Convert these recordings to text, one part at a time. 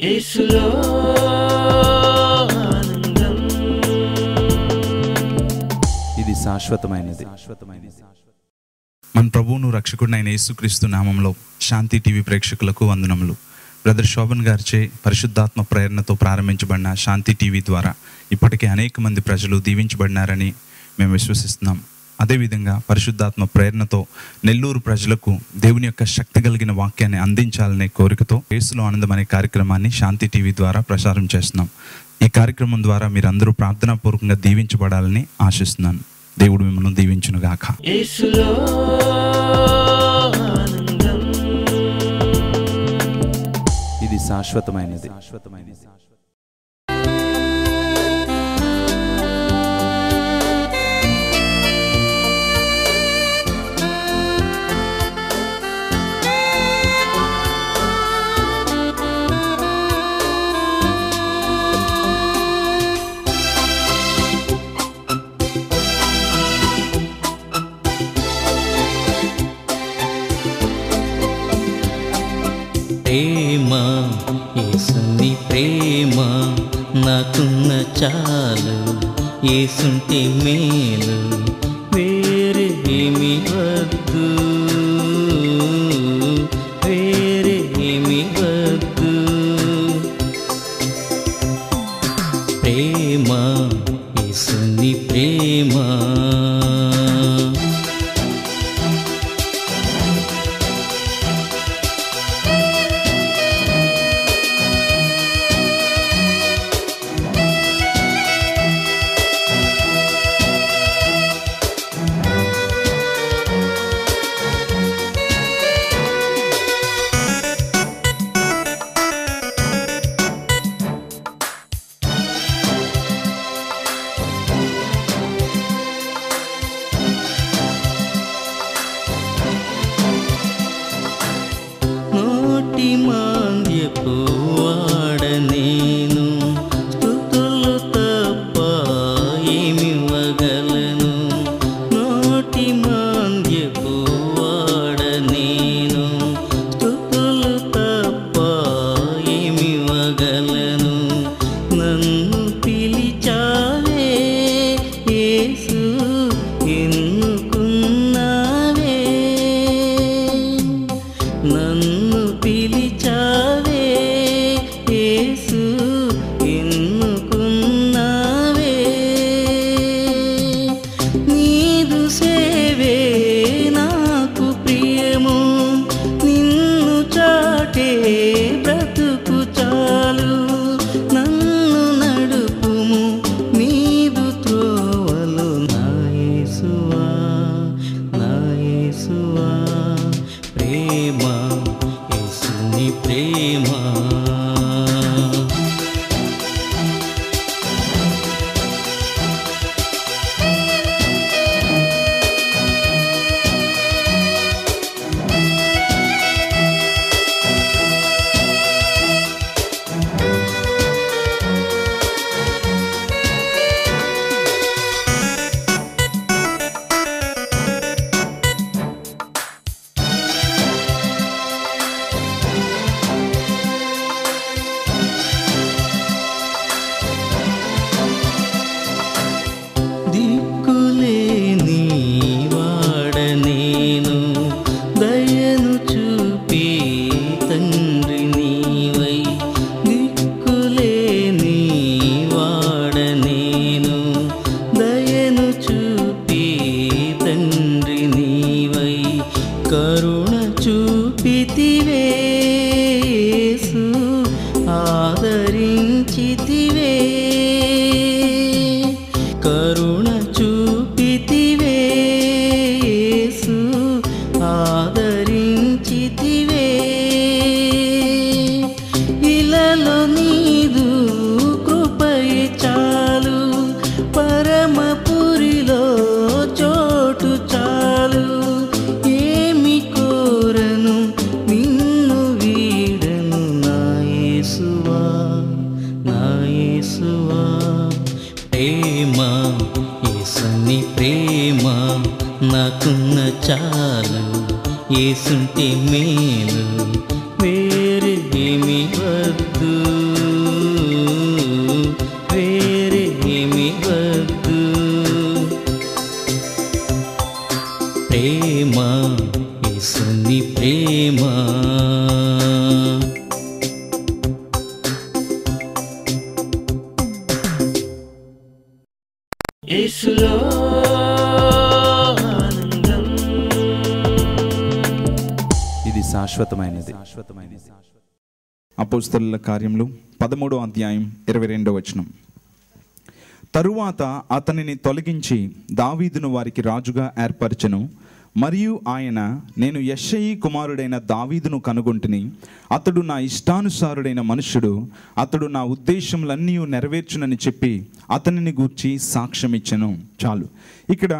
యేసులో ఆనందం. ఇది శాశ్వతమైనది. మన ప్రభువును రక్షకుడైన యేసుక్రీస్తు నామంలో శాంతి టీవీ ప్రేక్షకులకు వందనములు. బ్రదర్ శోభన్ గారిచే పరిశుద్ధాత్మ ప్రేరణతో ప్రారంభించబడిన శాంతి టీవీ ద్వారా ఇప్పటికే అనేక మంది ప్రజలు దీవించబడినారని మేము విశ్వసిస్తున్నాం. అదేవిధంగా పరిశుద్ధాత్మ ప్రేరణతో నెల్లూరు ప్రజలకు దేవుని యొక్క శక్తి కలిగిన వాక్యాన్ని అందించాలనే కోరికతో యేసులో ఆనందం అనే కార్యక్రమాన్ని శాంతి టీవీ ద్వారా ప్రసారం చేస్తున్నాం. ఈ కార్యక్రమం ద్వారా మీరందరూ ప్రార్థనాపూర్వకంగా దీవించబడాలని ఆశిస్తున్నాను. దేవుడు మిమ్మల్ని దీవించునుగాక. యేసులో ఆనందం. ఇది శాశ్వతమైనది. ప్రేమ యేసుని ప్రేమ నాకున్న చాలు, యేసుంటే మేలు వేరే ఏమి వద్దు, వేరే ఏమి వద్దు. ప్రేమ యేసుని ప్రేమ. నోటి మాంద్యపు వాడ నేను, స్తుతులు తప్ప ఏమివ్వగలను. నోటి మాంద్యపు వాడ నేను, స్తుతులు తప్ప ఏమివ్వగలను. నన్ను పిలిచావే యేసు, ఎన్నుకున్నావే. నన్ను పిలిచావే యేసు, ఎన్నుకున్నావే. నీదు సేవే నాకు ప్రియము, నిన్ను చాటే బ్రతుకు చాలు. నన్ను నడుపుము నీదు త్రోవలు, నా యేసువా, నా యేసువా. ప్రేమ యేసుని ప్రేమ. దిక్కులేని వాడ నేను, దయను చూపే తండ్రి నీవై. దిక్కులేని వాడ నేను, దయను చూపే తండ్రి నీవై. కరుణ చూపితివే యేసు, ఆదరించితివే. కరుణ చూపితివే యేసు, ఆదరించితివే. ఇలలో నీదు కృపయే చాలు, పరమపురిలో చోటు చాలు. ఏమి కోరను నిన్ను వీడను, నా యేసువా, నా యేసువా. ప్రేమ యేసుని ప్రేమ నాకున్న చాలు, యేసుంటే మేలు వేరే ఏమి వద్దు, వేరే ఏమి వద్దు. ప్రేమ, యేసుని ప్రేమ, యేసులో ఆనందం. ఇది శాశ్వతమైనది. అపోస్తలుల కార్యములు 13వ అధ్యాయం 22వ వచనం. తరువాత అతనిని తొలగించి దావీదును వారికి రాజుగా ఏర్పరచెను. మరియు ఆయన, నేను యెషయి కుమారుడైన దావీదును కనుగొంటిని, అతడు నా ఇష్టానుసారుడైన మనుష్యుడు, అతడు నా ఉద్దేశములన్నీ నెరవేర్చునని చెప్పి అతనిని గూర్చి సాక్ష్యం ఇచ్చెను. చాలు. ఇక్కడ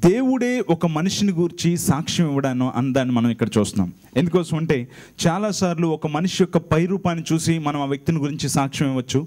దేవుడే ఒక మనిషిని గూర్చి సాక్ష్యం ఇవ్వడాను అందాన్ని మనం ఇక్కడ చూస్తున్నాం. ఎందుకోసం అంటే చాలాసార్లు ఒక మనిషి యొక్క పై రూపాన్ని చూసి మనం ఆ వ్యక్తిని గురించి సాక్ష్యం ఇవ్వచ్చు.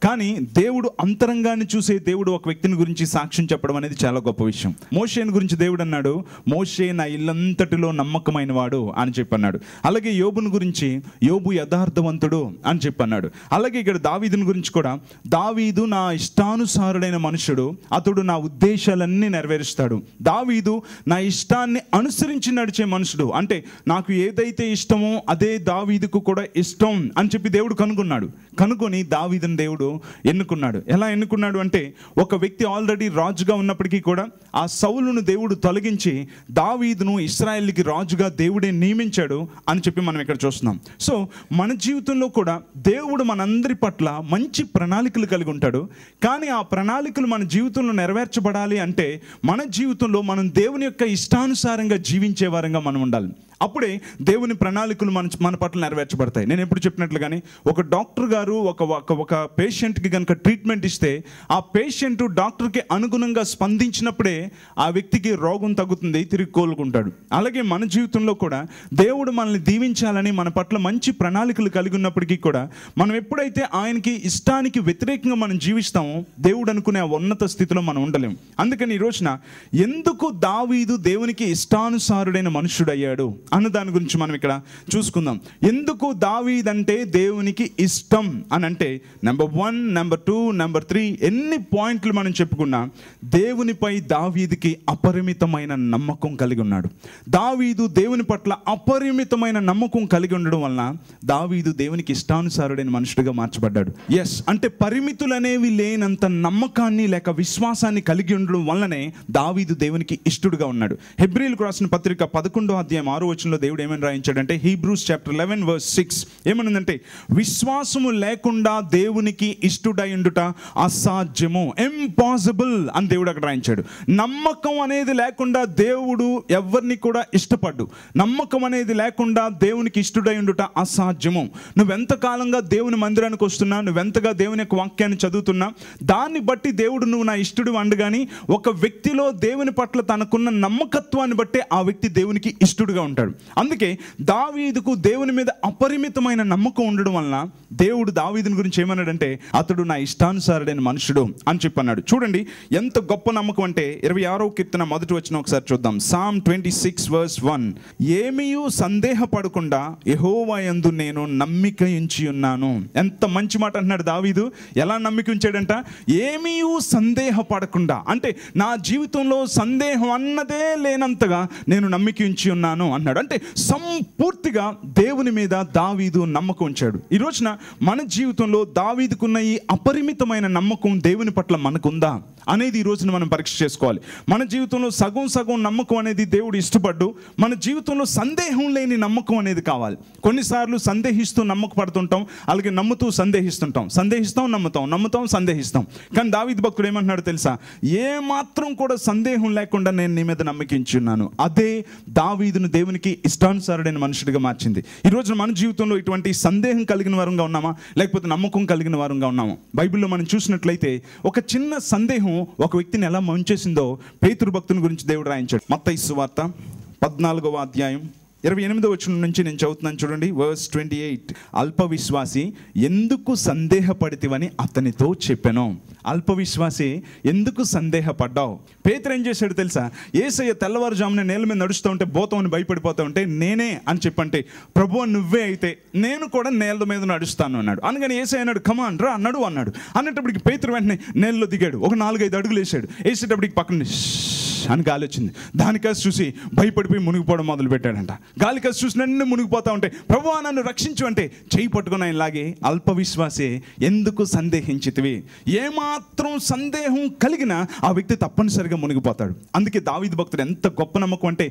కానీ దేవుడు అంతరంగాన్ని చూసే దేవుడు ఒక వ్యక్తిని గురించి సాక్ష్యం చెప్పడం అనేది చాలా గొప్ప విషయం. మోషేని గురించి దేవుడు అన్నాడు, మోషే నా ఇల్లంతటిలో నమ్మకమైన వాడు అని చెప్పన్నాడు. అలాగే యోబుని గురించి, యోబు యథార్థవంతుడు అని చెప్పన్నాడు. అలాగే ఇక్కడ దావీదుని గురించి కూడా, దావీదు నా ఇష్టానుసారుడైన మనుషుడు, అతడు నా ఉద్దేశాలన్నీ నెరవేరుస్తాడు. దావీదు నా ఇష్టాన్ని అనుసరించి నడిచే మనుషుడు. అంటే నాకు ఏదైతే ఇష్టమో అదే దావీదుకు కూడా ఇష్టం అని చెప్పి దేవుడు కనుగొని దావీదుని దేవుడు ఎన్నుకున్నాడు. ఎలా ఎన్నుకున్నాడు అంటే, ఒక వ్యక్తి ఆల్రెడీ రాజుగా ఉన్నప్పటికీ కూడా ఆ సౌలును దేవుడు తొలగించి దావీదును ఇశ్రాయేలుకి రాజుగా దేవుడే నియమించాడు అని చెప్పి మనం ఇక్కడ చూస్తున్నాం. సో మన జీవితంలో కూడా దేవుడు మనందరి పట్ల మంచి ప్రణాళికలు కలిగి ఉంటాడు. కానీ ఆ ప్రణాళికలు మన జీవితంలో నెరవేర్చబడాలి అంటే మన జీవితంలో మనం దేవుని యొక్క ఇష్టానుసారంగా జీవించే వారంగా మనం ఉండాలి. అప్పుడే దేవుని ప్రణాళికలు మన పట్ల నెరవేర్చబడతాయి. నేను ఎప్పుడు చెప్పినట్లుగానే ఒక డాక్టర్ గారు ఒక పేషెంట్కి కనుక ట్రీట్మెంట్ ఇస్తే ఆ పేషెంట్ డాక్టర్కి అనుగుణంగా స్పందించినప్పుడే ఆ వ్యక్తికి రోగం తగ్గుతుంది, తిరిగి కోలుకుంటాడు. అలాగే మన జీవితంలో కూడా దేవుడు మనల్ని దీవించాలని మన పట్ల మంచి ప్రణాళికలు కలిగి ఉన్నప్పటికీ కూడా మనం ఎప్పుడైతే ఆయనకి ఇష్టానికి వ్యతిరేకంగా మనం జీవిస్తామో దేవుడు అనుకునే ఆ ఉన్నత స్థితిలో మనం ఉండలేము. అందుకని ఈ రోజున ఎందుకు దావీదు దేవునికి ఇష్టానుసారుడైన మనుష్యుడయ్యాడు అన్న దాని గురించి మనం ఇక్కడ చూసుకుందాం. ఎందుకు దావీదు అంటే దేవునికి ఇష్టం అని అంటే, నెంబర్ 1, నెంబర్ 2, నెంబర్ 3 ఎన్ని పాయింట్లు మనం చెప్పుకున్నా దేవునిపై దావీదుకి అపరిమితమైన నమ్మకం కలిగి ఉన్నాడు. దావీదు దేవుని పట్ల అపరిమితమైన నమ్మకం కలిగి ఉండడం వలన దావీదు దేవునికి ఇష్టానుసారుడైన మనుషుడిగా మార్చబడ్డాడు. ఎస్, అంటే పరిమితులు అనేవి లేనంత నమ్మకాన్ని లేక విశ్వాసాన్ని కలిగి ఉండడం వల్లనే దావీదు దేవునికి ఇష్టడుగా ఉన్నాడు. హెబ్రీయులకు రాసిన పత్రిక 11వ అధ్యాయం 6వ వచనంలో దేవుడు ఏమని రాయించాడంటే, హీబ్రూస్ చాప్టర్ 11 verse 6 ఏమనుందంటే, విశ్వాసము లేకుండా దేవునికి ఇష్టడై ఉండుట అసాధ్యము, ఇంపాసిబుల్ అని దేవుడు అక్కడ రాయించాడు. నమ్మకం అనేది లేకుండా దేవుడు ఎవరిని కూడా ఇష్టపడ్డు. నమ్మకం అనేది లేకుండా దేవునికి ఇష్టడై ఉండుట అసాధ్యము. నువ్వెంత కాలంగా దేవుని మందిరానికి వస్తున్నా, నువ్వెంతగా దేవుని యొక్క వాక్యాన్ని చదువుతున్నా, దాన్ని బట్టి దేవుడు నువ్వు నా ఇష్టడు అండగాని ఒక వ్యక్తిలో దేవుని పట్ల తనకున్న నమ్మకత్వాన్ని బట్టే ఆ వ్యక్తి దేవునికి ఇష్టడుగా ఉంటాడు. అందుకే దావీదుకు దేవుని మీద అపరిమితమైన నమ్మకం ఉండడం వలన దేవుడు దావీదుని గురించి ఏమన్నాడంటే, అతడు నా ఇష్టానుసారుడైన మనుషుడు అని చెప్పన్నాడు. చూడండి ఎంత గొప్ప నమ్మకం అంటే 26వ కీర్తన 1వ వచనం ఒకసారి చూద్దాం. Psalm 26 verse 1, ఏమీయూ సందేహపడకుండా యెహోవా యందు నేను నమ్మిక ఉంచి ఉన్నాను. ఎంత మంచి మాట అంటున్నాడు దావీదు. ఎలా నమ్మిక ఉంచాడంట? ఏమీయూ సందేహపడకుండా, అంటే నా జీవితంలో సందేహం అన్నదే లేనంతగా నేను నమ్మిక ఉంచి ఉన్నాను అన్నాడు. అంటే సంపూర్తిగా దేవుని మీద దావీదు నమ్మకం ఉంచాడు. ఈ రోజున మన జీవితంలో దావీదుకున్న ఈ అపరిమితమైన నమ్మకం దేవుని పట్ల మనకుందా అనేది ఈ రోజున మనం పరీక్ష చేసుకోవాలి. మన జీవితంలో సగం నమ్మకం అనేది దేవుడు ఇష్టపడ్డు. మన జీవితంలో సందేహం లేని నమ్మకం అనేది కావాలి. కొన్నిసార్లు సందేహిస్తూ నమ్మకపడుతుంటాం, అలాగే నమ్ముతూ సందేహిస్తుంటాం, నమ్ముతాం సందేహిస్తాం. కానీ దావీదు భక్తుడు ఏమంటున్నాడు తెలుసా? ఏ మాత్రం కూడా సందేహం లేకుండా నేను నీ మీద నమ్మకించున్నాను. అదే దావీదును దేవునికి ఇష్టానుసారుడైన మనుషుడిగా మార్చింది. ఈ రోజున మన జీవితంలో ఇటువంటి సందేహం కలిగిన వారంగా ఉన్నామా, లేకపోతే నమ్మకం కలిగిన వారంగా ఉన్నామా? బైబిల్లో మనం చూసినట్లయితే ఒక చిన్న సందేహం ఒక వ్యక్తిని ఎలా ముంచేసిందో పేతురు భక్తుని గురించి దేవుడు రాయించాడు. మత్తయి సువార్త 14వ అధ్యాయం 28వ వచనం నుంచి నేను చదువుతున్నాను చూడండి. వర్స్ 28. అల్ప విశ్వాసి ఎందుకు సందేహపడితివని అతనితో చెప్పాను. అల్ప విశ్వాసి ఎందుకు సందేహపడ్డావు? పేతురు ఏం చేశాడు తెలుసా? యేసయ్య తెల్లవారుజామున నేల మీద నడుస్తూ ఉంటే బోతమని భయపడిపోతూ ఉంటే నేనే అని చెప్పంటే, ప్రభువా నువ్వే అయితే నేను కూడా నేల మీద నడుస్తాను అన్నాడు. అనగానే యేసయ్య అన్నాడు, కమాన్ రా నడు అన్నాడు. అన్నప్పటికి పేతురు వెంటనే నేలలో దిగాడు. ఒక 4-5 అడుగులు వేసాడు. వేసేటప్పటికి పక్కన అని గాలి వచ్చింది. దానికాసి చూసి భయపడిపోయి మునిగిపోవడం మొదలు పెట్టాడంట. గాలికాసి చూసి నన్ను మునిగిపోతా ఉంటే, ప్రభువా నన్ను రక్షించు అంటే చేయి పట్టుకుని ఆయన లాగే, అల్ప విశ్వాసే ఎందుకు సందేహించితివి? ఏమాత్రం సందేహం కలిగినా ఆ వ్యక్తి తప్పనిసరిగా మునిగిపోతాడు. అందుకే దావీదు భక్తుడు ఎంత గొప్ప నమ్మకం అంటే,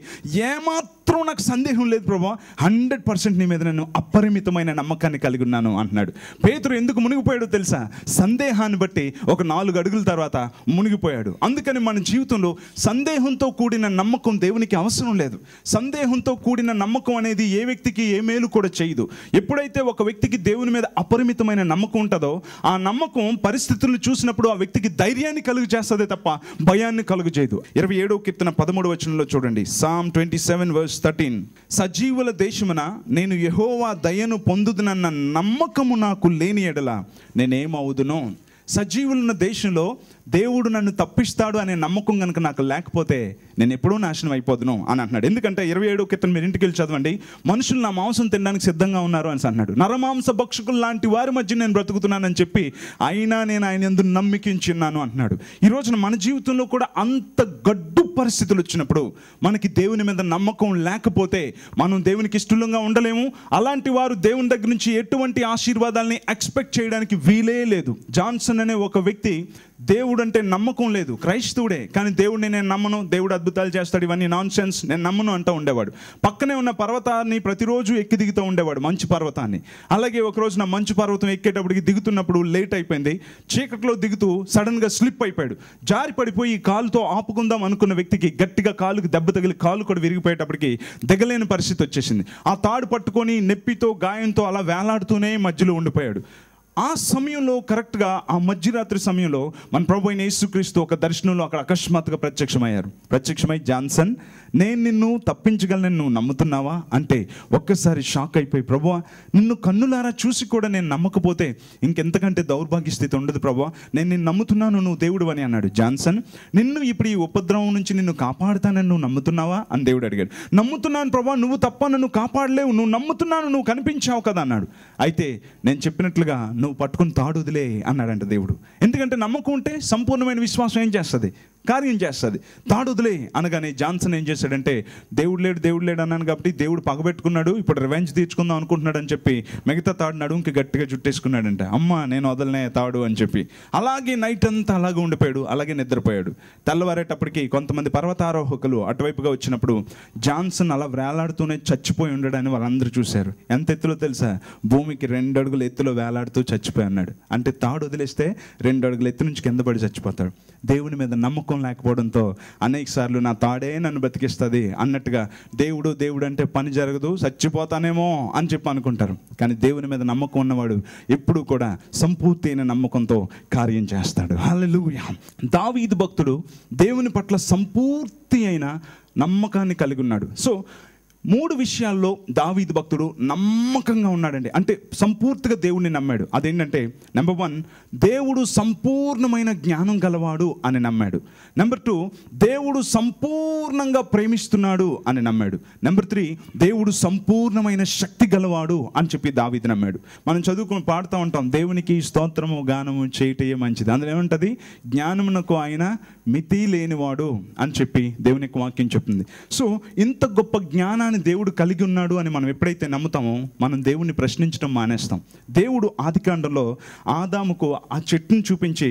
ఏమాత్రం నాకు సందేహం లేదు ప్రభువా, 100% నీ మీద నేను అపరిమితమైన నమ్మకాన్ని కలిగి ఉన్నాను అంటున్నాడు. పేతురు ఎందుకు మునిగిపోయాడో తెలుసా? సందేహాన్ని బట్టి ఒక 4 అడుగుల తర్వాత మునిగిపోయాడు. అందుకని మన జీవితంలో సందేహంతో కూడిన నమ్మకం దేవునికి అవసరం లేదు. సందేహంతో కూడిన నమ్మకం అనేది ఏ వ్యక్తికి ఏ మేలు కూడా చేయదు. ఎప్పుడైతే ఒక వ్యక్తికి దేవుని మీద అపరిమితమైన నమ్మకం ఉంటుందో, ఆ నమ్మకం పరిస్థితులను చూసినప్పుడు ఆ వ్యక్తికి ధైర్యాన్ని కలుగు చేస్తుందే తప్ప భయాన్ని కలుగు చేయదు. 27వ కీర్తన 13వ వచనంలో చూడండి. Psalm 27:13. సజీవుల దేశమున నేను యెహోవా దయను పొందుదునన్న నమ్మకము నాకు లేని ఎడల నేనేమవుదును? సజీవులున్న దేశంలో దేవుడు నన్ను తప్పిస్తాడు అనే నమ్మకం కనుక నాకు లేకపోతే నేను ఎప్పుడూ నాశనం అయిపోదును అని అంటున్నాడు. ఎందుకంటే 27వ కీర్తన మీరు ఇంటికి వెళ్ళి చదవండి. మనుషులు నా మాంసం తినడానికి సిద్ధంగా ఉన్నారు అని అంటున్నాడు. నరమాంస భక్షకులు లాంటి వారి మధ్య నేను బ్రతుకుతున్నానని చెప్పి అయినా నేను ఆయన యందు నమ్మికించున్నాను అంటున్నాడు. ఈ రోజున మన జీవితంలో కూడా అంత గడ్డు పరిస్థితులు వచ్చినప్పుడు మనకి దేవుని మీద నమ్మకం లేకపోతే మనం దేవునికి ఇష్టంగా ఉండలేము. అలాంటి వారు దేవుని దగ్గర నుంచి ఎటువంటి ఆశీర్వాదాలని ఎక్స్పెక్ట్ చేయడానికి వీలే లేదు. జాన్సన్ అనే ఒక వ్యక్తి దేవుడు అంటే నమ్మకం లేదు, క్రైస్తవుడే, కానీ దేవుడిని నేను నమ్మను, దేవుడు అద్భుతాలు చేస్తాడు, ఇవన్నీ నాన్ సెన్స్, నేను నమ్మను అంటూ ఉండేవాడు. పక్కనే ఉన్న పర్వతాన్ని ప్రతిరోజు ఎక్కి దిగుతూ ఉండేవాడు, మంచు పర్వతాన్ని. అలాగే ఒక రోజున మంచు పర్వతం ఎక్కేటప్పటికి దిగుతున్నప్పుడు లేట్ అయిపోయింది. చీకట్లో దిగుతూ సడన్గా స్లిప్ అయిపోయాడు. జారి పడిపోయి కాలుతో ఆపుకుందాం అనుకున్న వ్యక్తికి గట్టిగా కాలుకి దెబ్బ తగిలి కాలు కూడా విరిగిపోయేటప్పటికి దిగలేని పరిస్థితి వచ్చేసింది. ఆ తాడు పట్టుకొని నెప్పితో గాయంతో అలా వేలాడుతూనే మధ్యలో ఉండిపోయాడు. ఆ సమయంలో కరెక్ట్గా ఆ మధ్యరాత్రి సమయంలో మన ప్రభు అయిన యేసుక్రీస్తు ఒక దర్శనంలో అక్కడ అకస్మాత్తుగా ప్రత్యక్షమై, జాన్సన్ నేను నిన్ను తప్పించగలను, నువ్వు నమ్ముతున్నావా అంటే ఒక్కసారి షాక్ అయిపోయి, ప్రభువా నిన్ను కన్నులారా చూసి కూడా నేను నమ్మకపోతే ఇంకెంతకంటే దౌర్భాగ్య స్థితి ఉండదు ప్రభువా, నేను నిన్ను నమ్ముతున్నాను, నువ్వు దేవుడు అని అన్నాడు. జాన్సన్ నిన్ను ఇప్పుడు ఈ ఉపద్రవం నుంచి నిన్ను కాపాడుతానని నువ్వు నమ్ముతున్నావా అని దేవుడు అడిగాడు. నమ్ముతున్నాను ప్రభువా, నువ్వు తప్ప నన్ను కాపాడలేవు, నువ్వు నమ్ముతున్నాను, నువ్వు కనిపించావు కదా అన్నాడు. అయితే నేను చెప్పినట్లుగా నువ్వు పట్టుకుని తాడు వదిలే అన్నాడంట దేవుడు. ఎందుకంటే నమ్మకం ఉంటే సంపూర్ణమైన విశ్వాసం ఏం చేస్తుంది? కార్యం చేస్తుంది. తాడు వదిలే అనగానే జాన్సన్ ఏం చేశాడంటే, దేవుడు లేడు అన్నాను కాబట్టి దేవుడు పగబెట్టుకున్నాడు, ఇప్పుడు రివెంజ్ తీర్చుకుందాం అనుకుంటున్నాడు అని చెప్పి మిగతా తాడు నడుంకి గట్టిగా చుట్టేసుకున్నాడంట. అమ్మ నేను వదలనే తాడు అని చెప్పి అలాగే నైట్ అంతా అలాగే ఉండిపోయాడు, అలాగే నిద్రపోయాడు. తెల్లవారేటప్పటికి కొంతమంది పర్వతారోహకులు అటువైపుగా వచ్చినప్పుడు జాన్సన్ అలా వేలాడుతూనే చచ్చిపోయి ఉండడాన్ని వాళ్ళందరూ చూశారు. ఎంత ఎత్తులో తెలుసా? భూమికి 2 అడుగుల ఎత్తులో వేలాడుతూ చచ్చిపోయి అన్నాడు. అంటే తాడు వదిలేస్తే 2 అడుగుల ఎత్తు నుంచి కింద పడి చచ్చిపోతాడు. దేవుని మీద నమ్మకం లేకపోవడంతో అనేక సార్లు నా తాడే నన్ను బతికిస్తుంది అన్నట్టుగా దేవుడు అంటే పని జరగదు, చచ్చిపోతానేమో అని చెప్పి అనుకుంటారు. కానీ దేవుని మీద నమ్మకం ఉన్నవాడు ఎప్పుడు కూడా సంపూర్తైన నమ్మకంతో కార్యం చేస్తాడు. హల్లెలూయా. దావీదు భక్తుడు దేవుని పట్ల సంపూర్తి అయిన నమ్మకాన్ని కలిగి ఉన్నాడు. సో 3 విషయాల్లో దావీదు భక్తుడు నమ్మకంగా ఉన్నాడండి. అంటే సంపూర్తిగా దేవుణ్ణి నమ్మాడు. అదేంటంటే నెంబర్ 1, దేవుడు సంపూర్ణమైన జ్ఞానం గలవాడు అని నమ్మాడు. నెంబర్ 2, దేవుడు సంపూర్ణంగా ప్రేమిస్తున్నాడు అని నమ్మాడు. నెంబర్ 3, దేవుడు సంపూర్ణమైన శక్తి గలవాడు అని చెప్పి దావీదు నమ్మాడు. మనం చదువుకుని పాడుతూ ఉంటాం, దేవునికి స్తోత్రము గానము చేయటయే మంచిది. అందులో ఏముంటుంది? జ్ఞానమునకు ఆయన మితి లేనివాడు అని చెప్పి దేవునికి వాక్యం చెప్తుంది. సో ఇంత గొప్ప జ్ఞానాన్ని దేవుడు కలిగి ఉన్నాడు అని మనం ఎప్పుడైతే నమ్ముతామో మనం దేవుణ్ణి ప్రశ్నించడం మానేస్తాం. దేవుడు ఆదికాండంలో ఆదాముకు ఆ చెట్టును చూపించి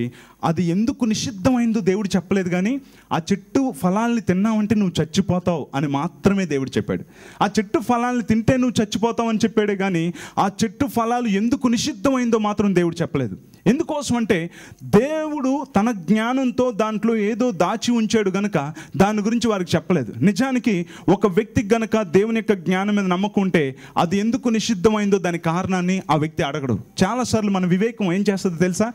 అది ఎందుకు నిషిద్ధమైందో దేవుడు చెప్పలేదు, కానీ ఆ చెట్టు ఫలాల్ని తిన్నావంటే నువ్వు చచ్చిపోతావు అని మాత్రమే దేవుడు చెప్పాడు. ఆ చెట్టు ఫలాల్ని తింటే నువ్వు చచ్చిపోతావు అని చెప్పాడే కానీ ఆ చెట్టు ఫలాలు ఎందుకు నిషిద్ధమైందో మాత్రం దేవుడు చెప్పలేదు. ఎందుకోసం అంటే దేవుడు తన జ్ఞానంతో దాంట్లో ఏదో దాచి ఉంచాడు గనక దాని గురించి వారికి చెప్పలేదు. నిజానికి ఒక వ్యక్తికి గనక దేవుని యొక్క జ్ఞానం మీద నమ్మకం ఉంటే అది ఎందుకు నిషిద్ధమైందో దాని కారణాన్ని ఆ వ్యక్తి అడగడు. చాలాసార్లు మన వివేకం ఏం చేస్తుందో తెలుసా?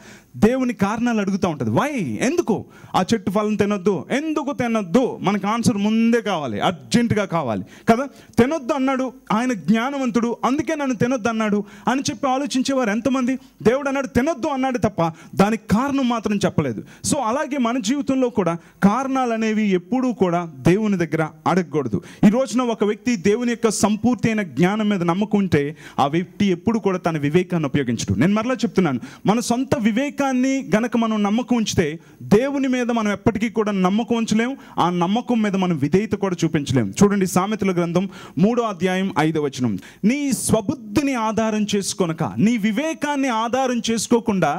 దేవుని కారణాలు అడుగుతూ ఉంటుంది. వై, ఎందుకు ఆ చెట్టు ఫలం తినొద్దు, ఎందుకు తినొద్దు? మనకు ఆన్సర్ ముందే కావాలి, అర్జెంటుగా కావాలి కదా. తినొద్దు అన్నాడు, ఆయన జ్ఞానవంతుడు, అందుకే నన్ను తినొద్దు అన్నాడు అని చెప్పి ఆలోచించేవారు ఎంతమంది? దేవుడు అన్నాడు తినొద్దు అన్నాడు తప్ప దానికి కారణం మాత్రం చెప్పలేదు. సో అలాగే మన జీవితంలో కూడా కారణాలు అనేవి ఎప్పుడూ కూడా దేవుని దగ్గర అడగకూడదు. ఈ రోజున ఒక వ్యక్తి దేవుని యొక్క సంపూర్తి అయిన జ్ఞానం మీద నమ్మకం ఉంటే ఆ వ్యక్తి ఎప్పుడు కూడా తన వివేకాన్ని ఉపయోగించడు. నేను మరలా చెప్తున్నాను, మన సొంత వివేకాన్ని గనక మనం నమ్మకం ఉంచితే దేవుని మీద మనం ఎప్పటికీ కూడా నమ్మకం ఉంచలేం, ఆ నమ్మకం మీద మనం విధేయత కూడా చూపించలేం. చూడండి, సామెతల గ్రంథం 3వ అధ్యాయం 5వ వచనం. నీ స్వబుద్ధిని ఆధారం చేసుకొనక, నీ వివేకాన్ని ఆధారం చేసుకోకుండా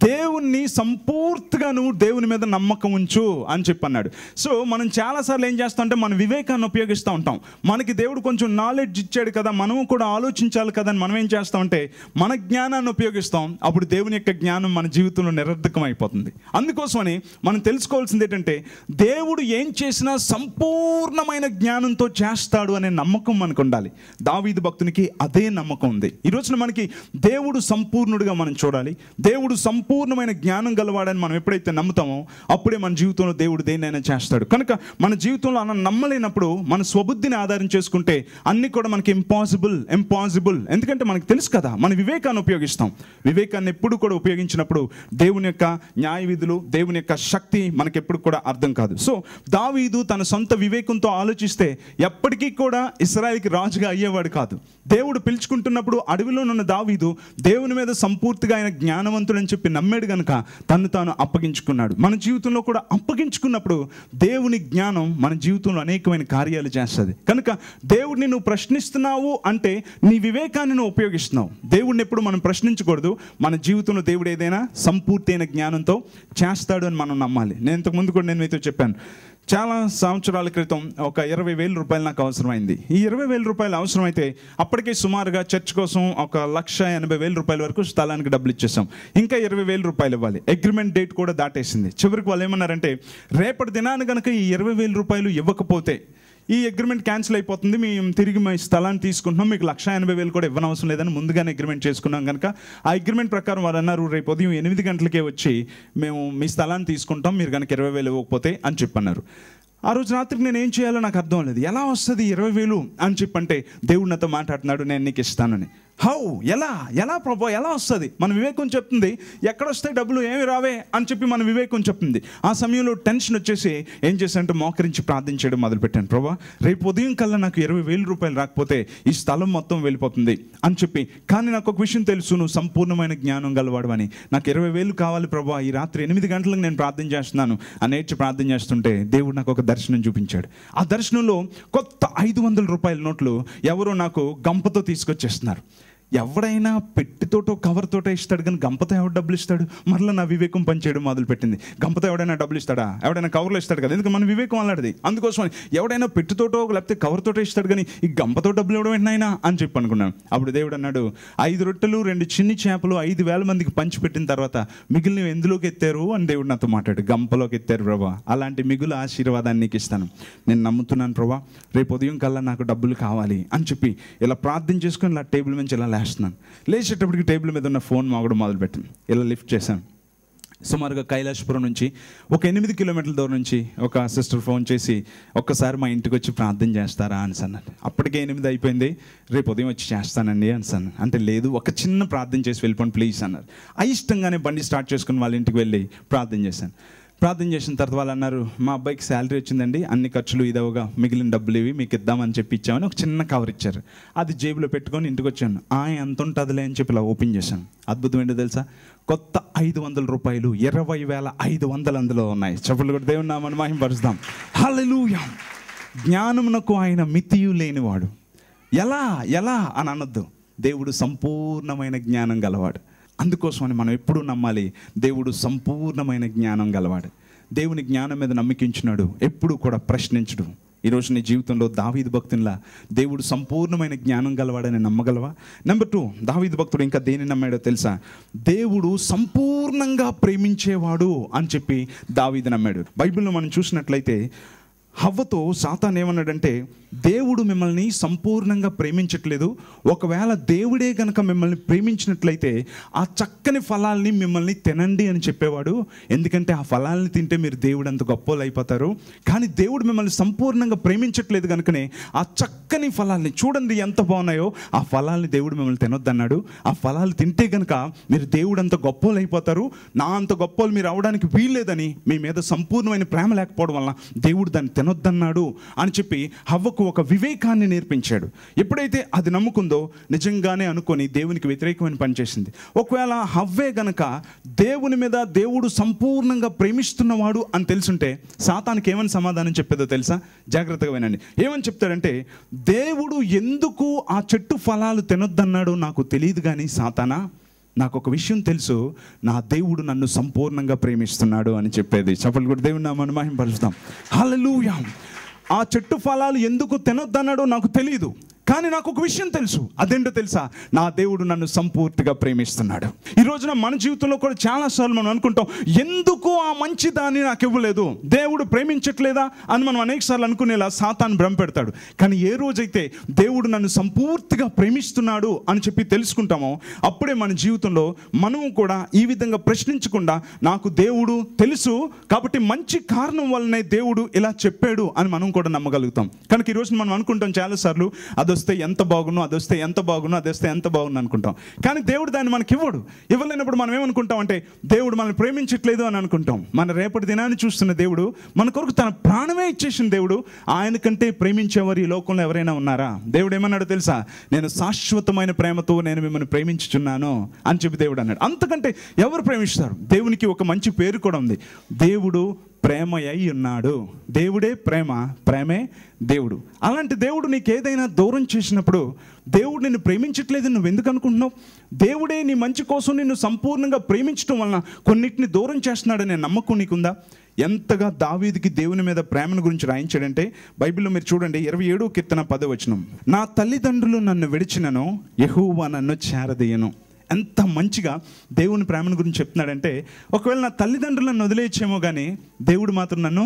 దేవుణ్ణి సంపూర్తిగా నువ్వు దేవుని మీద నమ్మకం ఉంచు అని చెప్పన్నాడు. సో మనం చాలాసార్లు ఏం చేస్తాం అంటే మన వివేకాన్ని ఉపయోగిస్తూ ఉంటాం. మనకి దేవుడు కొంచెం నాలెడ్జ్ ఇచ్చాడు కదా, మనము కూడా ఆలోచించాలి కదా అని మనం ఏం చేస్తామంటే మన జ్ఞానాన్ని ఉపయోగిస్తాం. అప్పుడు దేవుని యొక్క జ్ఞానం మన జీవితంలో నిరర్ధకం అయిపోతుంది. అందుకోసమని మనం తెలుసుకోవాల్సింది ఏంటంటే దేవుడు ఏం చేసినా సంపూర్ణమైన జ్ఞానంతో చేస్తాడు అనే నమ్మకం మనకు ఉండాలి. దావీదు భక్తునికి అదే నమ్మకం ఉంది. ఈ రోజున మనకి దేవుడు సంపూర్ణుడిగా మనం చూడాలి. దేవుడు సంపూర్ణమైన జ్ఞానం గలవాడని మనం ఎప్పుడైతే నమ్ముతామో అప్పుడే మన జీవితంలో దేవుడు దేన్నైనా చేస్తాడు. కనుక మన జీవితంలో అలా నమ్మలేనప్పుడు మన స్వబుద్ధిని ఆధారం చేసుకుంటే అన్ని కూడా మనకి ఇంపాసిబుల్. ఎందుకంటే మనకు తెలుసు కదా, మన వివేకాన్ని ఉపయోగిస్తాం. వివేకాన్ని ఎప్పుడు కూడా ఉపయోగించినప్పుడు దేవుని యొక్క న్యాయ విధులు, దేవుని యొక్క శక్తి మనకి ఎప్పుడు కూడా అర్థం కాదు. సో దావీదు తన సొంత వివేకంతో ఆలోచిస్తే ఎప్పటికీ కూడా ఇశ్రాయేలుకి రాజుగా అయ్యేవాడు కాదు. దేవుడు పిలుచుకుంటున్నప్పుడు అడవిలో ఉన్న దావీదు దేవుని మీద సంపూర్తిగా ఆయన జ్ఞానవంతుడు అని చెప్పి నమ్మాడు గనుక తను తాను అప్పగించుకున్నాడు. మన జీవితంలో కూడా అప్పగించుకున్నప్పుడు దేవుని జ్ఞానం మన జీవితంలో అనేకమైన కార్యాలు చేస్తుంది. కనుక దేవుడిని నువ్వు ప్రశ్నిస్తున్నావు అంటే నీ వివేకాన్ని నువ్వు ఉపయోగిస్తున్నావు. దేవుడిని ఎప్పుడు మనం ప్రశ్నించకూడదు. మన జీవితంలో దేవుడు ఏదైనా సంపూర్తైన జ్ఞానంతో చేస్తాడు అని మనం నమ్మాలి. నేను ఇంతకుముందు కూడా నేను మీతో చెప్పాను, చాలా సంవత్సరాల క్రితం ఒక 20,000 రూపాయలు నాకు అవసరమైంది. ఈ 20,000 రూపాయలు అవసరమైతే అప్పటికే సుమారుగా చర్చ్ కోసం 1,80,000 రూపాయల వరకు స్థలానికి డబ్బులు ఇచ్చేసాం. ఇంకా 20,000 రూపాయలు ఇవ్వాలి. అగ్రిమెంట్ డేట్ కూడా దాటేసింది. చివరికి వాళ్ళు ఏమన్నారంటే రేపటి దినాన్ని కనుక ఈ 20,000 రూపాయలు ఇవ్వకపోతే ఈ అగ్రిమెంట్ క్యాన్సిల్ అయిపోతుంది, మేము తిరిగి మీ స్థలాన్ని తీసుకుంటున్నాం, మీకు 1,80,000 కూడా ఇవ్వనవసరం లేదని ముందుగానే అగ్రిమెంట్ చేసుకున్నాం కనుక ఆ అగ్రిమెంట్ ప్రకారం వారు అన్నారు రేపు ఉదయం 8 గంటలకే వచ్చి మేము మీ స్థలాన్ని తీసుకుంటాం, మీరు కనుక 20,000 ఇవ్వకపోతే అని చెప్పన్నారు. ఆ రోజు రాత్రికి నేను ఏం చేయాలో నాకు అర్థం లేదు. ఎలా వస్తుంది 20,000 అని చెప్పంటే దేవుడు నాతో మాట్లాడుతున్నాడు, నేను నీకు ఇస్తానని. హౌ, ఎలా ప్రభు, ఎలా వస్తుంది? మన వివేకం చెప్తుంది ఎక్కడొస్తాయి డబ్బులు, ఏమి రావే అని చెప్పి మన వివేకం చెప్తుంది. ఆ సమయంలో టెన్షన్ వచ్చేసి ఏం చేశానంటే మోకరించి ప్రార్థన చేయడం మొదలుపెట్టాను. ప్రభా, రేపు ఉదయం కల్లా నాకు 20,000 రూపాయలు రాకపోతే ఈ స్థలం మొత్తం వెళ్ళిపోతుంది అని చెప్పి. కానీ నాకు ఒక విషయం తెలుసు, నువ్వు సంపూర్ణమైన జ్ఞానం గలవాడు అని. నాకు 20,000 కావాలి ప్రభా, ఈ రాత్రి 8 గంటలకు నేను ప్రార్థన చేస్తున్నాను అనేసి ప్రార్థన చేస్తుంటే దేవుడు నాకు ఒక దర్శనం చూపించాడు. ఆ దర్శనంలో కొత్త 500 రూపాయల నోట్లు ఎవరో నాకు గంపతో తీసుకొచ్చేస్తున్నారు. ఎవడైనా పెట్టితోటో కవర్తోటో ఇస్తాడు కానీ గంపతో ఎవడు డబ్బులు ఇస్తాడు? మరలా నా వివేకం పనిచేయడం మొదలుపెట్టింది. గంపతో ఎవడైనా డబ్బులు ఇస్తాడా? ఎవడైనా కవర్లో ఇస్తాడు కదా, ఎందుకంటే మన వివేకం అలాంటిది. అందుకోసం ఎవడైనా పెట్టితోటో లేకపోతే కవర్తోటో ఇస్తాడు కానీ ఈ గంపతో డబ్బులు ఇవ్వడం ఏంటైనా అని చెప్పి అనుకున్నాను. అప్పుడు దేవుడు అన్నాడు, 5 రొట్టెలు 2 చిన్ని చేపలు 5,000 మందికి పంచిపెట్టిన తర్వాత మిగిలినవి ఎందులోకి ఎత్తారు అని దేవుడు నాతో మాట్లాడు. గంపలోకి ఎత్తారు ప్రభా, అలాంటి మిగులు ఆశీర్వాదాన్ని నీకు ఇస్తాను, నేను నమ్ముతున్నాను ప్రభా, రేపు ఉదయం కల్లా నాకు డబ్బులు కావాలి అని చెప్పి ఇలా ప్రార్థన చేసుకుని ఇలా టేబుల్ నుంచి ఇలా లేస్తున్నాను. లేచేటప్పటికి టేబుల్ మీద ఉన్న ఫోన్ మాగడం మొదలుపెట్టాను. ఇలా లిఫ్ట్ చేశాను. సుమారుగా కైలాసపురం నుంచి ఒక 8 కిలోమీటర్ల దూరం నుంచి ఒక సిస్టర్ ఫోన్ చేసి ఒక్కసారి మా ఇంటికి వచ్చి ప్రార్థన చేస్తారా అని అన్నాను. అప్పటికే 8 అయిపోయింది, రేపు ఉదయం వచ్చి చేస్తానండి అని అన్నాను. అంటే లేదు, ఒక చిన్న ప్రార్థన చేసి వెళ్ళిపోండి ప్లీజ్ అన్నారు. అయిష్టంగానే బండి స్టార్ట్ చేసుకుని వాళ్ళ ఇంటికి వెళ్ళి ప్రార్థన చేశాను. ప్రార్థన చేసిన తర్వాత వాళ్ళు అన్నారు, మా అబ్బాయికి శాలరీ వచ్చిందండి, అన్ని ఖర్చులు ఇదవగా మిగిలిన డబ్బులు ఇవి మీకు ఇద్దామని చెప్పి ఇచ్చామని ఒక చిన్న కవర్ ఇచ్చారు. అది జేబులో పెట్టుకొని ఇంటికి వచ్చాను. ఎంత ఉంటుందిలే అని చెప్పి ఇలా ఓపెన్ చేశాను. అద్భుతం ఏంటో తెలుసా? కొత్త 500 రూపాయలు 20,500 అందులో ఉన్నాయి. చెప్పులు కూడా దేవుని నామమున మహిమపరుస్తాం. హల్లెలూయా. జ్ఞానమునకు ఆయన మితియు లేనివాడు. ఎలా అని అనొద్దు, దేవుడు సంపూర్ణమైన జ్ఞానం గలవాడు. అందుకోసమని మనం ఎప్పుడూ నమ్మాలి, దేవుడు సంపూర్ణమైన జ్ఞానం గలవాడు. దేవుని జ్ఞానం మీద నమ్మకించినాడు, ఎప్పుడు కూడా ప్రశ్నించడు. ఈరోజు నీ జీవితంలో దావీదు భక్తునిలా దేవుడు సంపూర్ణమైన జ్ఞానం గలవాడని నమ్మగలవా? నెంబర్ 2, దావీదు భక్తుడు ఇంకా దేని నమ్మాడో తెలుసా? దేవుడు సంపూర్ణంగా ప్రేమించేవాడు అని చెప్పి దావీదు నమ్మాడు. బైబిల్లో మనం చూసినట్లయితే హవ్వతో సాతాను ఏమన్నాడంటే, దేవుడు మిమ్మల్ని సంపూర్ణంగా ప్రేమించట్లేదు, ఒకవేళ దేవుడే గనక మిమ్మల్ని ప్రేమించినట్లయితే ఆ చక్కని ఫలాల్ని మిమ్మల్ని తినండి అని చెప్పేవాడు. ఎందుకంటే ఆ ఫలాల్ని తింటే మీరు దేవుడు అంత గొప్పలు అయిపోతారు. కానీ దేవుడు మిమ్మల్ని సంపూర్ణంగా ప్రేమించట్లేదు కనుకనే ఆ చక్కని ఫలాల్ని చూడండి ఎంత బాగున్నాయో, ఆ ఫలాల్ని దేవుడు మిమ్మల్ని తినొద్దన్నాడు. ఆ ఫలాలు తింటే గనక మీరు దేవుడు అంత గొప్పలు అయిపోతారు, నా అంత గొప్పలు మీరు అవడానికి వీల్లేదని మీ మీద సంపూర్ణమైన ప్రేమ లేకపోవడం వల్ల దేవుడు దాన్ని తినొద్దన్నాడు అని చెప్పి హవ్వకు ఒక వివేకాన్ని నేర్పించాడు. ఎప్పుడైతే అది నమ్ముకుందో నిజంగానే అనుకొని దేవునికి వ్యతిరేకమైన పని చేసింది. ఒకవేళ హవ్వే గనక దేవుని మీద దేవుడు సంపూర్ణంగా ప్రేమిస్తున్నవాడు అని తెలుసుంటే సాతానికి ఏమని సమాధానం చెప్పేదో తెలుసా? జాగ్రత్తగా వినండి. ఏమని చెప్తాడంటే, దేవుడు ఎందుకు ఆ చెట్టు ఫలాలు తినొద్దన్నాడో నాకు తెలియదు, కానీ సాతానా నాకు ఒక విషయం తెలుసు, నా దేవుడు నన్ను సంపూర్ణంగా ప్రేమిస్తున్నాడు అని చెప్పేది. చప్పట్లు కూడా దేవుని నామాన్ని మహిమపరుస్తాం. హల్లెలూయా. ఆ చెట్టు ఫలాలు ఎందుకు తినొద్దన్నాడో నాకు తెలియదు, కానీ నాకు ఒక విషయం తెలుసు. అదేంటో తెలుసా? నా దేవుడు నన్ను సంపూర్తిగా ప్రేమిస్తున్నాడు. ఈ రోజున మన జీవితంలో కూడా చాలాసార్లు మనం అనుకుంటాం, ఎందుకు ఆ మంచి దాన్ని నాకు ఇవ్వలేదు, దేవుడు ప్రేమించట్లేదా అని మనం అనేక సార్లు అనుకునేలా సాతాను భ్రమ పెడతాడు. కానీ ఏ రోజైతే దేవుడు నన్ను సంపూర్తిగా ప్రేమిస్తున్నాడు అని చెప్పి తెలుసుకుంటామో అప్పుడే మన జీవితంలో మనము కూడా ఈ విధంగా ప్రశ్నించకుండా, నాకు దేవుడు తెలుసు కాబట్టి మంచి కారణం వల్లనే దేవుడు ఇలా చెప్పాడు అని మనం కూడా నమ్మగలుగుతాం. కనుక ఈరోజు మనం అనుకుంటాం చాలాసార్లు, అదొస్తే ఎంత బాగున్నా, అదొస్తే ఎంత బాగున్నా, అదొస్తే ఎంత బాగున్నా అనుకుంటాం. కానీ దేవుడు దాన్ని మనకి ఇవ్వడు. ఇవ్వలేనప్పుడు మనం ఏమనుకుంటాం అంటే, దేవుడు మనల్ని ప్రేమించట్లేదు అని అనుకుంటాం. మన రేపటి దినాన్ని చూస్తున్న దేవుడు, మన కొరకు తన ప్రాణమే ఇచ్చేసిన దేవుడు, ఆయన కంటే ప్రేమించేవారు ఈ లోకంలో ఎవరైనా ఉన్నారా? దేవుడు ఏమన్నాడో తెలుసా? నేను శాశ్వతమైన ప్రేమతో నేను మిమ్మల్ని ప్రేమించుచున్నాను అని చెప్పి దేవుడు అన్నాడు. అంతకంటే ఎవరు ప్రేమిస్తారు? దేవునికి ఒక మంచి పేరు కూడా ఉంది, దేవుడు ప్రేమ అయి ఉన్నాడు. దేవుడే ప్రేమ, ప్రేమే దేవుడు. అలాంటి దేవుడు నీకు ఏదైనా దూరం చేసినప్పుడు, దేవుడు నిన్ను ప్రేమించట్లేదు నువ్వు ఎందుకు అనుకుంటున్నావు? దేవుడే నీ మంచి కోసం నిన్ను సంపూర్ణంగా ప్రేమించడం వలన కొన్నిటిని దూరం చేస్తున్నాడనే నమ్మకం నీకుందా? ఎంతగా దావీదుకి దేవుని మీద ప్రేమను గురించి రాయించాడంటే, బైబిల్లో మీరు చూడండి 27వ కీర్తన 10వ వచనం, నా తల్లిదండ్రులు నన్ను విడిచినను యెహోవా నన్ను చేరదీయను. ఎంత మంచిగా దేవుని ప్రేమను గురించి చెప్తున్నాడంటే, ఒకవేళ నా తల్లిదండ్రులను వదిలేయచ్చేమో కానీ దేవుడు మాత్రం నన్ను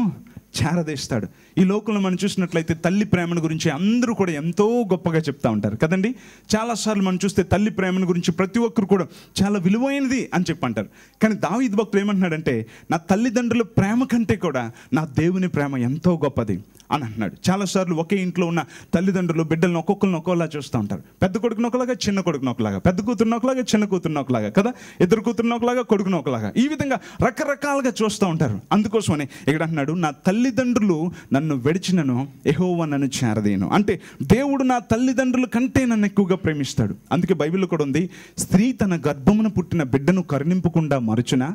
చేరదీస్తాడు. ఈ లోకంలో మనం చూసినట్లయితే తల్లి ప్రేమను గురించి అందరూ కూడా ఎంతో గొప్పగా చెప్తూ ఉంటారు కదండి. చాలాసార్లు మనం చూస్తే తల్లి ప్రేమను గురించి ప్రతి ఒక్కరు కూడా చాలా విలువైనది అని చెప్పి అంటారు. కానీ దావీదు భక్తుడు ఏమంటున్నాడంటే, నా తల్లిదండ్రుల ప్రేమ కంటే కూడా నా దేవుని ప్రేమ ఎంతో గొప్పది అని అంటున్నాడు. చాలాసార్లు ఒకే ఇంట్లో ఉన్న తల్లిదండ్రులు బిడ్డలను ఒక్కొక్కరిని ఒక్కోలా చూస్తూ ఉంటారు. పెద్ద కొడుకుని ఒకలాగా, చిన్న కొడుకుని ఒకలాగా, పెద్ద కూతురుని ఒకలాగా, చిన్న కూతురుని ఒకలాగా కదా, ఇద్దరు కూతురుని ఒకలాగా, కొడుకుని ఒకలాగా, ఈ విధంగా రకరకాలుగా చూస్తూ ఉంటారు. అందుకోసమని ఇక్కడ అంటున్నాడు, నా తల్లిదండ్రులు నన్ను విడిచినను యెహోవా నన్ను చేరదీయను. అంటే దేవుడు నా తల్లిదండ్రుల కంటే నన్ను ఎక్కువగా ప్రేమిస్తాడు. అందుకే బైబిల్లో కూడా ఉంది, స్త్రీ తన గర్భమున పుట్టిన బిడ్డను కరుణింపకుండా మరుచునా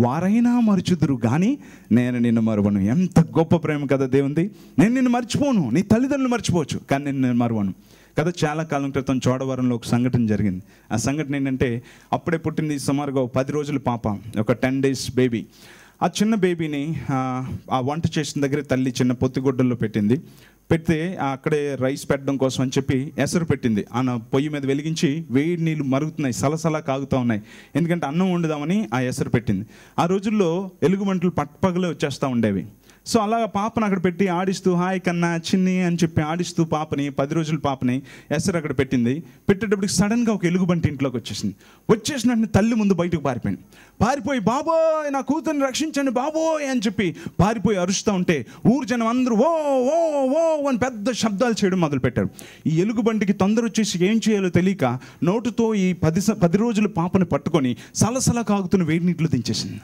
వారైనా మరుచుదురు కానీ నేను నిన్ను మరువను. ఎంత గొప్ప ప్రేమ కదా దేవుంది. నేను నిన్ను మర్చిపోను, నీ తల్లిదండ్రులు మర్చిపోవచ్చు కానీ నేను మరువను కదా. చాలా కాలం క్రితం చోడవరంలో ఒక సంఘటన జరిగింది. ఆ సంఘటన ఏంటంటే, అప్పుడే పుట్టింది సుమారుగా 10 రోజుల పాప, ఒక 10 days బేబీ. ఆ చిన్న బేబీని ఆ వంట చేసిన దగ్గర తల్లి చిన్న పొత్తిగుడ్డల్లో పెడితే అక్కడే రైస్ పెట్టడం కోసం అని చెప్పి ఎసరు పెట్టింది. పొయ్యి మీద వెలిగించి వేడి నీళ్ళు మరుగుతున్నాయి, సలసలా కాగుతూ ఉన్నాయి. ఎందుకంటే అన్నం వండుదామని ఆ ఎసరు పెట్టింది. ఆ రోజుల్లో ఎలుగుబంట్లు పట్టపగలే వచ్చేస్తూ ఉండేవి. సో అలాగ పాపను అక్కడ పెట్టి ఆడిస్తూ, హాయ్ కన్నా చిన్ని అని చెప్పి ఆడిస్తూ పాపని, 10 రోజుల పాపని ఎసరు అక్కడ పెట్టింది. పెట్టేటప్పటికి సడన్గా ఒక ఎలుగుబంటి ఇంట్లోకి వచ్చేసినట్టు తల్లి ముందు బయటకు పారిపోయి బాబోయ్ నా కూతుర్ని రక్షించండి బాబోయ్ అని చెప్పి పారిపోయి అరుస్తూ ఉంటే ఊరు జనం అందరూ ఓ ఓ ఓ అని పెద్ద శబ్దాలు చేయడం మొదలుపెట్టారు. ఈ ఎలుగుబంటికి తొందర వచ్చేసి ఏం చేయాలో తెలియక నోటుతో ఈ 10 రోజుల పాపని పట్టుకొని సలసలా కాగుతున్న వేడి నీటిలో దించేసింది.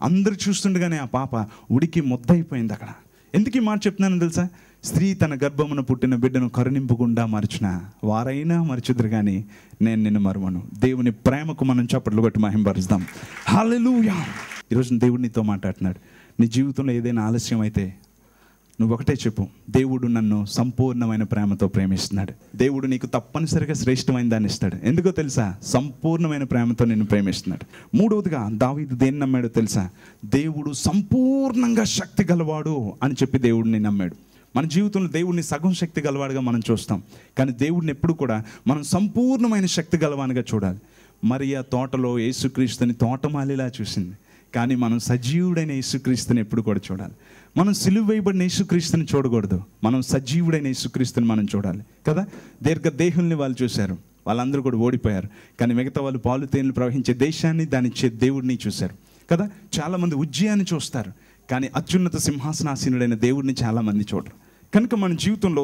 అందరూ చూస్తుండగానే ఆ పాప ఉడికి ముద్దయిపోయింది అక్కడ. ఎందుకు ఈ మాట చెప్తున్నానో తెలుసా? స్త్రీ తన గర్భమున పుట్టిన బిడ్డను కరుణింపకుండా మరచిన వారైనా మరచుదురు కానీ నేను నిన్ను మరువను. దేవుని ప్రేమకు మనం చప్పట్లు కొట్టి మహిమపరుస్తాం. హల్లెలూయా. ఈరోజు దేవుడు నీతో మాట్లాడుతున్నాడు. నీ జీవితంలో ఏదైనా ఆలస్యం అయితే నువ్వు ఒకటే చెప్పు, దేవుడు నన్ను సంపూర్ణమైన ప్రేమతో ప్రేమిస్తున్నాడు. దేవుడు నీకు తప్పనిసరిగా శ్రేష్టమైన దాన్ని ఇస్తాడు. ఎందుకో తెలుసా? సంపూర్ణమైన ప్రేమతో నిన్ను ప్రేమిస్తున్నాడు. మూడవదిగా దావీదు దేన్ని నమ్మాడో తెలుసా? దేవుడు సంపూర్ణంగా శక్తి గలవాడు అని చెప్పి దేవుడిని నమ్మాడు. మన జీవితంలో దేవుడిని సగం శక్తి గలవాడిగా మనం చూస్తాం, కానీ దేవుడిని ఎప్పుడు కూడా మనం సంపూర్ణమైన శక్తి గలవానిగా చూడాలి. మరియా తోటలో యేసుక్రీస్తుని తోటమాలిలా చూసింది, కానీ మనం సజీవుడైన యేసుక్రీస్తుని ఎప్పుడు కూడా చూడాలి. మనం సిలువ వేయబడిన యేసుక్రీస్తుని చూడకూడదు, మనం సజీవుడైన యేసుక్రీస్తుని మనం చూడాలి కదా. దీర్ఘదేహుల్ని వాళ్ళు చూశారు, వాళ్ళందరూ కూడా ఓడిపోయారు, కానీ మిగతా వాళ్ళు పాలు తేనెలు ప్రవహించే దేశాన్ని, దానిచ్చే దేవుడిని చూశారు కదా. చాలామంది ఉజ్జయాన్ని చూస్తారు, కానీ అత్యున్నత సింహాసనాసీనుడైన దేవుడిని చాలామంది చూడరు. కనుక మన జీవితంలో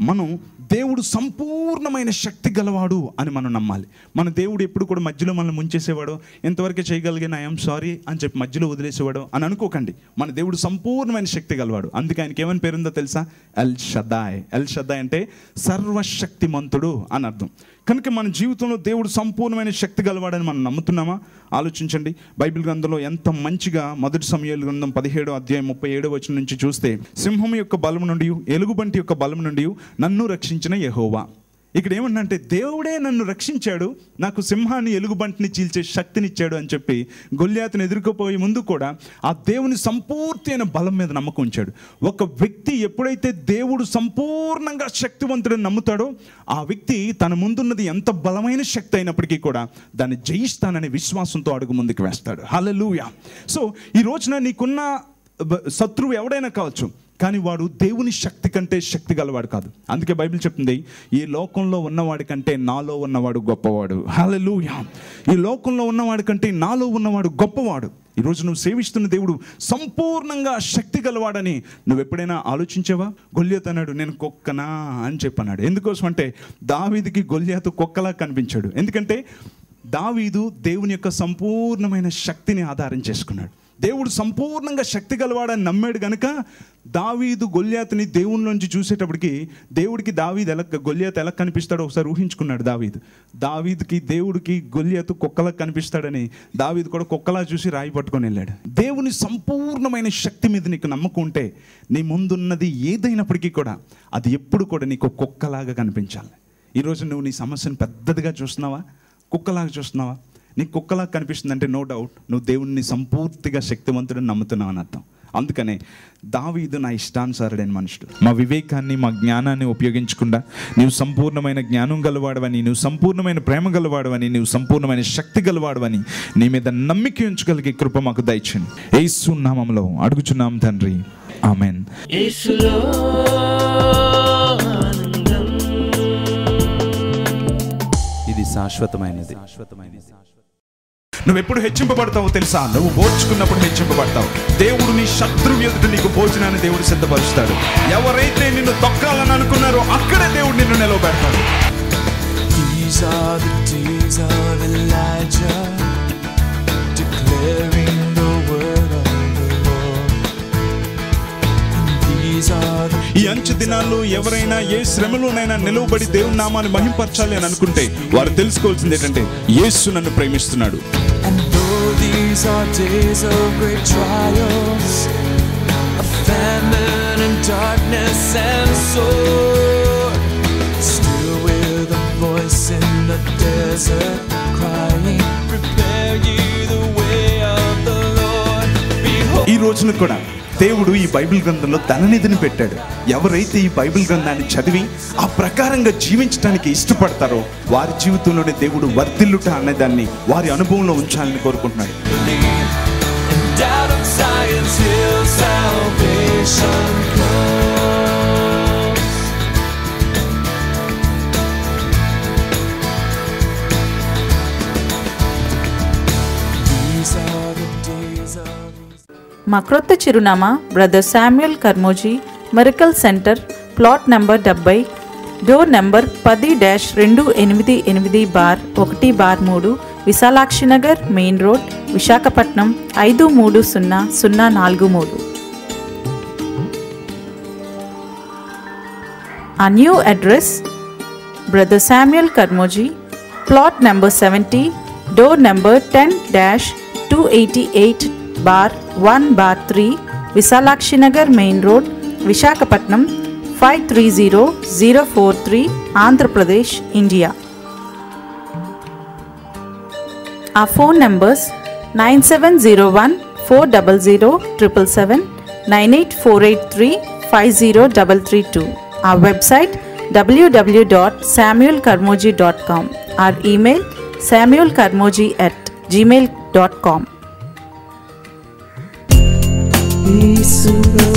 మనం దేవుడు సంపూర్ణమైన శక్తి గలవాడు అని మనం నమ్మాలి. మన దేవుడు ఎప్పుడు కూడా మధ్యలో మనల్ని ముంచేసేవాడో, ఎంతవరకు చేయగలిగిన ఐఎమ్ సారీ అని చెప్పి మధ్యలో వదిలేసేవాడో అని అనుకోకండి. మన దేవుడు సంపూర్ణమైన శక్తి గలవాడు. అందుకే ఆయనకి ఏమని పేరుందో తెలుసా? ఎల్ షదాయ్. ఎల్ షదాయ్ అంటే సర్వశక్తిమంతుడు అని అర్థం. కనుక మన జీవితంలో దేవుడు సంపూర్ణమైన శక్తి గలవాడని మనం నమ్ముతున్నామా? ఆలోచించండి. బైబిల్ గ్రంథంలో ఎంత మంచిగా మొదటి సమూయేలు గ్రంథం 17వ అధ్యాయం 37వ వచనం నుంచి చూస్తే, సింహం యొక్క బలం నుండి, ఎలుగుబంటి యొక్క బలం నుండి నన్ను రక్షించిన యెహోవా. ఇక్కడ ఏమంటే దేవుడే నన్ను రక్షించాడు, నాకు సింహాన్ని ఎలుగుబంటిని చీల్చే శక్తినిచ్చాడు అని చెప్పి గొల్యాతుని ఎదుర్కోపోయే ముందు కూడా ఆ దేవుని సంపూర్తైన బలం మీద నమ్మకం ఉంచాడు. ఒక వ్యక్తి ఎప్పుడైతే దేవుడు సంపూర్ణంగా శక్తివంతుడని నమ్ముతాడో, ఆ వ్యక్తి తన ముందున్నది ఎంత బలమైన శక్తి అయినప్పటికీ కూడా దాన్ని జయిస్తాననే విశ్వాసంతో అడుగు ముందుకు వేస్తాడు. హల్లెలూయా. సో ఈ రోజున నీకున్న శత్రువు ఎవడైనా కావచ్చు, కానీ వాడు దేవుని శక్తి కంటే శక్తి గలవాడు కాదు. అందుకే బైబిల్ చెప్తుంది, ఈ లోకంలో ఉన్నవాడి కంటే నాలో ఉన్నవాడు గొప్పవాడు. హల్లెలూయా. ఈ లోకంలో ఉన్నవాడి కంటే నాలో ఉన్నవాడు గొప్పవాడు. ఈరోజు నువ్వు సేవిస్తున్న దేవుడు సంపూర్ణంగా శక్తి గలవాడని నువ్వు ఎప్పుడైనా ఆలోచించావా? గొల్యాతు అన్నాడు, నేను కుక్కనా అని చెప్పన్నాడు. ఎందుకోసం అంటే దావీదుకి గొల్యాతు కుక్కలా కనిపించాడు. ఎందుకంటే దావీదు దేవుని యొక్క సంపూర్ణమైన శక్తిని ఆధారం చేసుకున్నాడు. దేవుడు సంపూర్ణంగా శక్తి గలవాడని నమ్మాడు కనుక దావీదు గొల్యాతుని దేవునిలోంచి చూసేటప్పటికి దేవుడికి గొల్యాతు ఎలా కనిపిస్తాడో ఒకసారి ఊహించుకున్నాడు దావీదుకి దేవుడికి గొల్యాతు కుక్కలా కనిపిస్తాడని దావీదు కూడా కుక్కలా చూసి రాయి పట్టుకొని వెళ్ళాడు. దేవుని సంపూర్ణమైన శక్తి మీద నీకు నమ్మకం ఉంటే నీ ముందున్నది ఏదైనప్పటికీ కూడా అది ఎప్పుడు కూడా నీకు కుక్కలాగా కనిపించాలి. ఈరోజు నువ్వు నీ సమస్యను పెద్దదిగా చూస్తున్నావా, కుక్కలాగా చూస్తున్నావా? నీకు కుక్కలాగా కనిపిస్తుంది అంటే నో డౌట్ నువ్వు దేవుణ్ణి సంపూర్తిగా శక్తివంతుడని నమ్ముతున్నావు అని అర్థం. అందుకనే దావీదు నా ఇష్టానుసారుడైన మనుషుడు. మా వివేకాన్ని, మా జ్ఞానాన్ని ఉపయోగించకుండా నీవు సంపూర్ణమైన జ్ఞానం గలవాడవని, నువ్వు సంపూర్ణమైన ప్రేమ గలవాడవని, నువ్వు సంపూర్ణమైన శక్తి గలవాడవని నీ మీద నమ్మిక ఉంచగలిగే కృప మాకు దయచేయండి. యేసు నామములో అడుగుచున్నాం తండ్రి, ఆమేన్. ఇది శాశ్వతమైనది. నువ్వు ఎప్పుడు హెచ్చింపబడతావో తెలుసా? నువ్వు ఓర్చుకున్నప్పుడు హెచ్చింపబడతావు. దేవుడు నీ శత్రువు ఎదుట నీకు భోజనాన్ని దేవుడు సిద్ధపరుస్తాడు. ఎవరైతే నిన్ను తొక్కాలని అనుకున్నారో అక్కడే దేవుడు నిన్ను నిలవబెడతాడు. These are the days of Elijah, declaring the word of the Lord. And these are the ఈ అంచు దినాల్లో ఎవరైనా ఏ శ్రమలోనైనా నిలవబడి దేవుని నామాన్ని మహింపరచాలి అని అనుకుంటే వారు తెలుసుకోవాల్సింది ఏంటంటే యేసు నన్ను ప్రేమిస్తున్నాడు. And though these are days of great trials, of famine and darkness and sword, still with a voice in the desert crying, prepare ye the way of the Lord. Behold, ఈ రోజున కూడా దేవుడు ఈ బైబిల్ గ్రంథంలో ధననిధిని పెట్టాడు. ఎవరైతే ఈ Bible గ్రంథాన్ని చదివి ఆ ప్రకారంగా జీవించడానికి ఇష్టపడతారో వారి జీవితంలోనే దేవుడు వర్ధిల్లుట అనేదాన్ని వారి అనుభవంలో ఉంచాలని కోరుకుంటున్నాడు. and out of Zion's hill salvation comes. These are the days of మా క్రొత్త చిరునామా brother Samuel Karmoji miracle centre, plot number 70, door number 10-288-1/3, Visalakshi Nagar, main road, Visakhapatnam 530043. ఆ new address brother Samuel Karmoji, plot number 70, door number 10-288-1/3, Visalakshi Nagar, main road, Visakhapatnam 530043, Andhra Pradesh, India. ఆ phone numbers 9701-400-777, 98483 978503332. Our website www.samuelkarmoji.com. Our email samuelkarmoji@gmail.com. యేసులో